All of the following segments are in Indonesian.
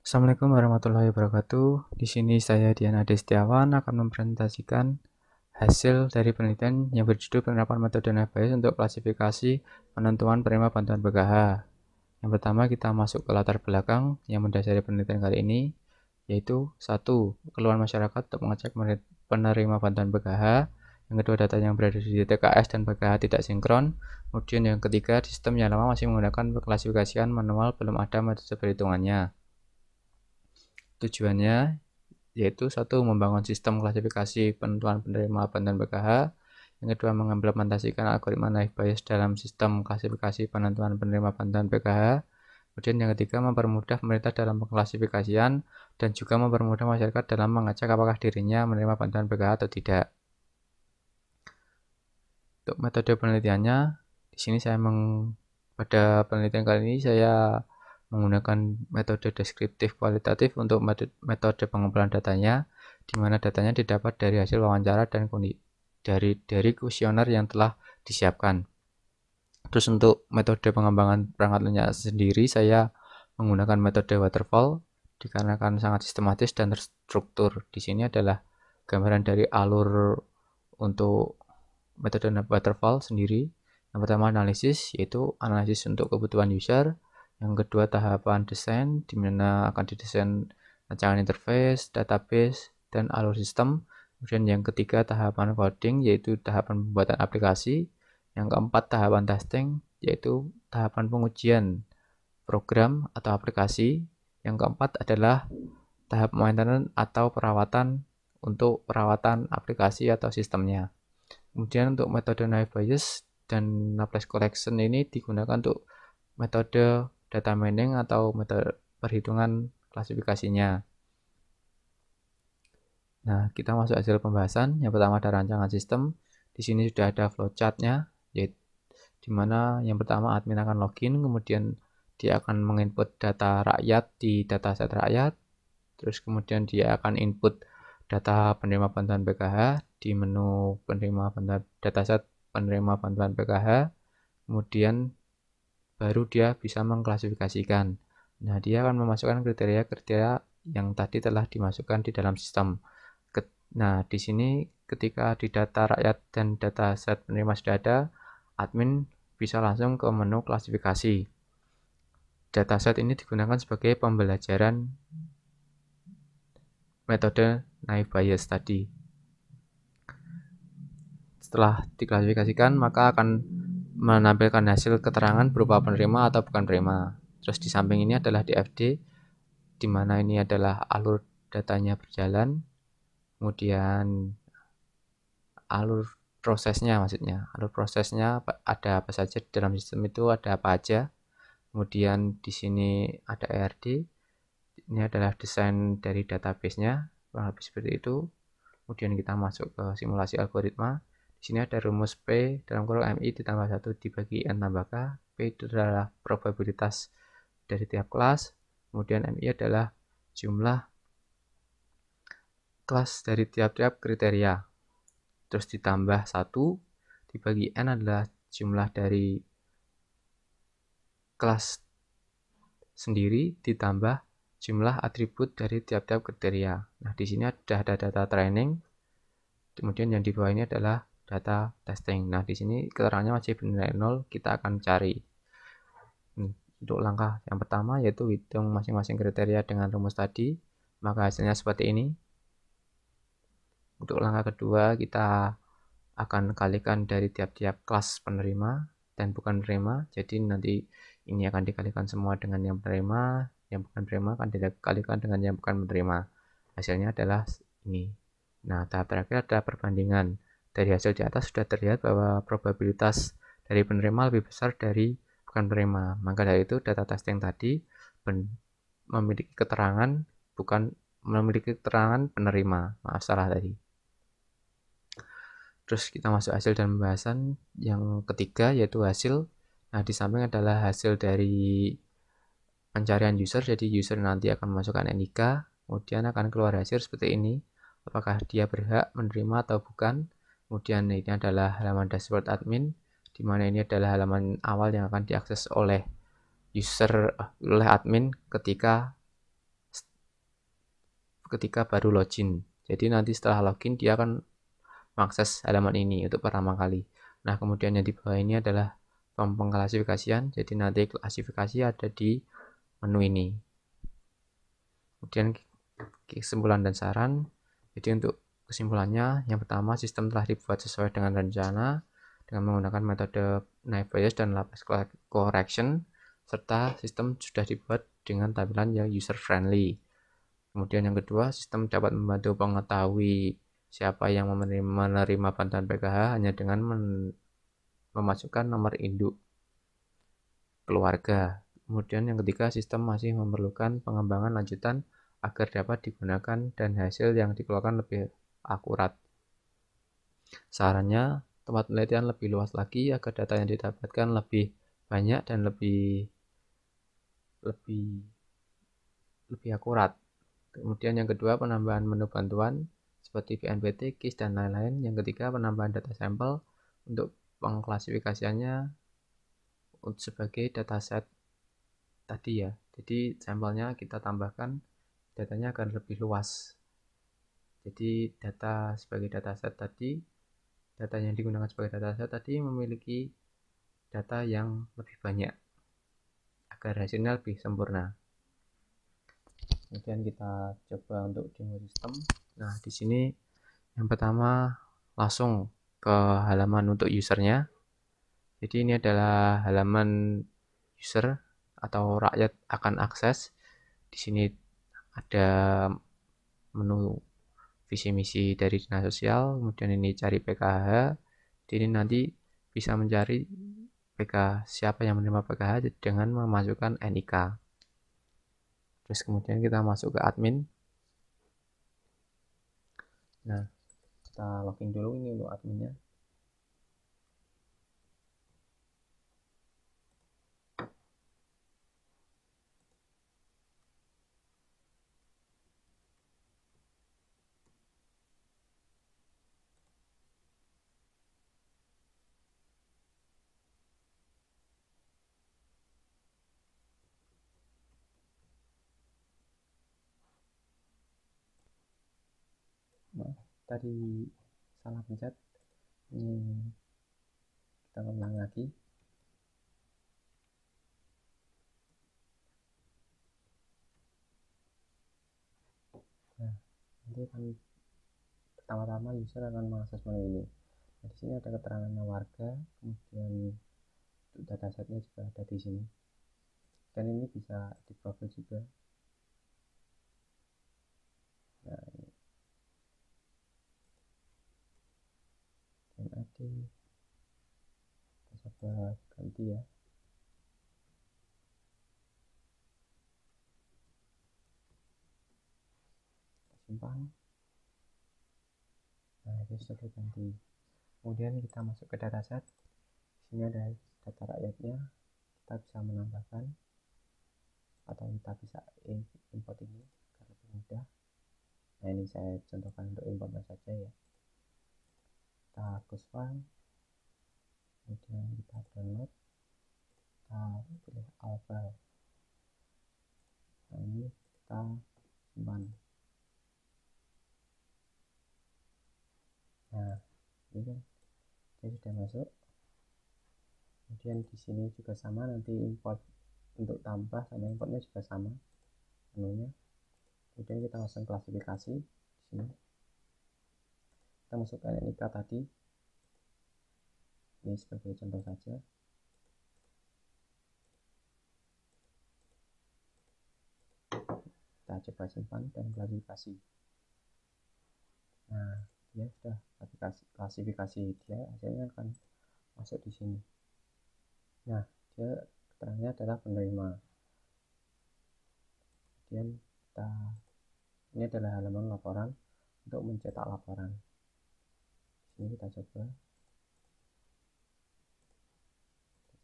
Assalamualaikum warahmatullahi wabarakatuh. Di sini saya Dian Ade Setiawan akan mempresentasikan hasil dari penelitian yang berjudul penerapan metode Navier untuk klasifikasi penentuan penerima bantuan PKH. Yang pertama kita masuk ke latar belakang yang mendasari penelitian kali ini, yaitu 1. Keluhan masyarakat untuk mengecek penerima bantuan PKH. Yang kedua, data yang berada di TKS dan PKH tidak sinkron. Kemudian yang ketiga, di sistem yang lama masih menggunakan klasifikasian manual, belum ada metode perhitungannya. Tujuannya yaitu 1. Membangun sistem klasifikasi penentuan penerima bantuan PKH. Yang kedua, mengimplementasikan algoritma naive Bayes dalam sistem klasifikasi penentuan penerima bantuan PKH. Kemudian yang ketiga, mempermudah pemerintah dalam pengklasifikasian dan juga mempermudah masyarakat dalam mengecek apakah dirinya menerima bantuan PKH atau tidak. Untuk metode penelitiannya, di sini pada penelitian kali ini saya menggunakan metode deskriptif kualitatif untuk metode pengumpulan datanya, di mana datanya didapat dari hasil wawancara dan dari kuesioner yang telah disiapkan. Terus untuk metode pengembangan perangkat lunak sendiri, saya menggunakan metode waterfall dikarenakan sangat sistematis dan terstruktur. Di sini adalah gambaran dari alur untuk metode waterfall sendiri. Yang pertama analisis, yaitu analisis untuk kebutuhan user. Yang kedua tahapan desain, di mana akan didesain rancangan interface, database, dan alur sistem. Kemudian yang ketiga tahapan coding, yaitu tahapan pembuatan aplikasi. Yang keempat tahapan testing, yaitu tahapan pengujian program atau aplikasi. Yang keempat adalah tahap maintenance atau perawatan untuk perawatan aplikasi atau sistemnya. Kemudian untuk metode naive Bayes dan Laplace collection ini digunakan untuk metode data mining atau metode perhitungan klasifikasinya. Nah, kita masuk hasil pembahasan. Yang pertama ada rancangan sistem. Di sini sudah ada flowchart-nya, yaitu di mana yang pertama admin akan login, kemudian dia akan menginput data rakyat di dataset rakyat, terus kemudian dia akan input data penerima bantuan PKH di menu penerima bantuan dataset penerima bantuan PKH, kemudian baru dia bisa mengklasifikasikan. Nah, dia akan memasukkan kriteria-kriteria yang tadi telah dimasukkan di dalam sistem. Nah, di sini ketika di data rakyat dan dataset penerima sudah ada, admin bisa langsung ke menu klasifikasi. Dataset ini digunakan sebagai pembelajaran metode naive Bayes tadi. Setelah diklasifikasikan, maka akan menampilkan hasil keterangan berupa penerima atau bukan penerima. Terus di samping ini adalah DFD, di mana ini adalah alur datanya berjalan, kemudian alur prosesnya alur prosesnya ada apa saja di dalam sistem itu, ada apa aja. Kemudian di sini ada ERD, ini adalah desain dari database-nya, kurang lebih seperti itu. Kemudian kita masuk ke simulasi algoritma. Di sini ada rumus P dalam kurung MI ditambah 1 dibagi N tambah K. P itu adalah probabilitas dari tiap kelas. Kemudian MI adalah jumlah kelas dari tiap-tiap kriteria. Terus ditambah 1 dibagi N adalah jumlah dari kelas sendiri ditambah jumlah atribut dari tiap-tiap kriteria. Nah, di sini sudah ada data training. Kemudian yang di bawah ini adalah data testing. Nah, di sini keterangannya masih bernilai 0, kita akan cari. Untuk langkah yang pertama yaitu hitung masing-masing kriteria dengan rumus tadi, maka hasilnya seperti ini. Untuk langkah kedua, kita akan kalikan dari tiap-tiap kelas penerima dan bukan penerima. Jadi nanti ini akan dikalikan semua dengan yang penerima, yang bukan penerima akan dikalikan dengan yang bukan penerima. Hasilnya adalah ini. Nah, tahap terakhir ada perbandingan. Dari hasil di atas sudah terlihat bahwa probabilitas dari penerima lebih besar dari bukan penerima. Maka dari itu data testing tadi memiliki keterangan penerima. Maaf, salah tadi. Terus kita masuk hasil dan pembahasan yang ketiga yaitu hasil. Nah, di samping adalah hasil dari pencarian user. Jadi user nanti akan memasukkan NIK, kemudian akan keluar hasil seperti ini. Apakah dia berhak menerima atau bukan. Kemudian ini adalah halaman dashboard admin, di mana ini adalah halaman awal yang akan diakses oleh user oleh admin ketika ketika baru login. Jadi nanti setelah login dia akan mengakses halaman ini untuk pertama kali. Nah, kemudian yang di bawah ini adalah form pengklasifikasian. Jadi nanti klasifikasi ada di menu ini. Kemudian kesimpulan dan saran. Jadi untuk kesimpulannya, yang pertama sistem telah dibuat sesuai dengan rencana dengan menggunakan metode naive Bayes dan lapse correction, serta sistem sudah dibuat dengan tampilan yang user friendly. Kemudian yang kedua, sistem dapat membantu mengetahui siapa yang menerima bantuan PKH hanya dengan memasukkan nomor induk keluarga. Kemudian yang ketiga, sistem masih memerlukan pengembangan lanjutan agar dapat digunakan dan hasil yang dikeluarkan lebih akurat. Sarannya, tempat penelitian lebih luas lagi agar data yang didapatkan lebih banyak dan lebih akurat. Kemudian yang kedua, penambahan menu bantuan seperti PNPT, KIS, dan lain-lain. Yang ketiga, penambahan data sampel untuk pengklasifikasiannya sebagai dataset tadi ya. Jadi sampelnya kita tambahkan datanya akan lebih luas. Jadi data sebagai dataset tadi, data yang digunakan sebagai dataset tadi memiliki data yang lebih banyak agar hasilnya lebih sempurna. Kemudian kita coba untuk demo sistem. Nah, di sini yang pertama langsung ke halaman untuk usernya. Jadi ini adalah halaman user atau rakyat akan akses. Di sini ada menu visi misi dari dinas sosial, kemudian ini cari PKH. Jadi nanti bisa mencari siapa yang menerima PKH dengan memasukkan NIK. Terus kemudian kita masuk ke admin. Nah, kita login dulu ini untuk adminnya. Nah, tadi salah pencet. Ini kita ulang lagi. Nah, nanti kan pertama-tama user akan mengakses menu ini. Nah, di sini ada keterangannya warga, kemudian untuk datasetnya juga ada di sini. Dan ini bisa diprofil juga. Nah, ini. Dan ada kita coba ganti ya. Simpan. Nah, itu sudah diganti. Kemudian kita masuk ke dataset. Di sini ada data rakyatnya. Kita bisa menambahkan atau kita bisa import ini agar lebih mudah. Nah, ini saya contohkan untuk importnya saja ya. Kita hapus file, kemudian kita download, kita pilih all file. Nah, ini kita simpan. Nah, ini kan dia sudah masuk. Kemudian di sini juga sama, nanti import untuk tambah sama importnya juga sama menunya. Kemudian kita langsung klasifikasi di sini. Kita masukkan NIK tadi. Ini sebagai contoh saja. Kita coba simpan dan klasifikasi. Nah, dia sudah klasifikasi dia, hasilnya akan masuk di sini. Nah, dia keterangannya adalah penerima. Kemudian ini adalah halaman laporan untuk mencetak laporan. Di sini kita coba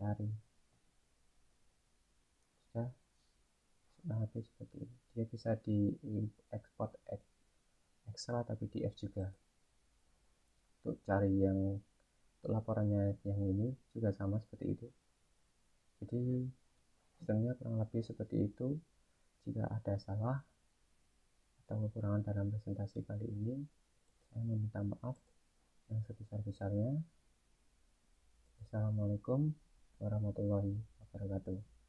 cari. Sudah habis seperti ini. Dia bisa di ekspor Excel atau PDF juga. Untuk cari yang untuk laporannya yang ini juga sama seperti itu. Jadi sistemnya kurang lebih seperti itu. Jika ada salah atau kekurangan dalam presentasi kali ini. Saya meminta maaf yang sebesar-besarnya. Assalamualaikum warahmatullahi wabarakatuh.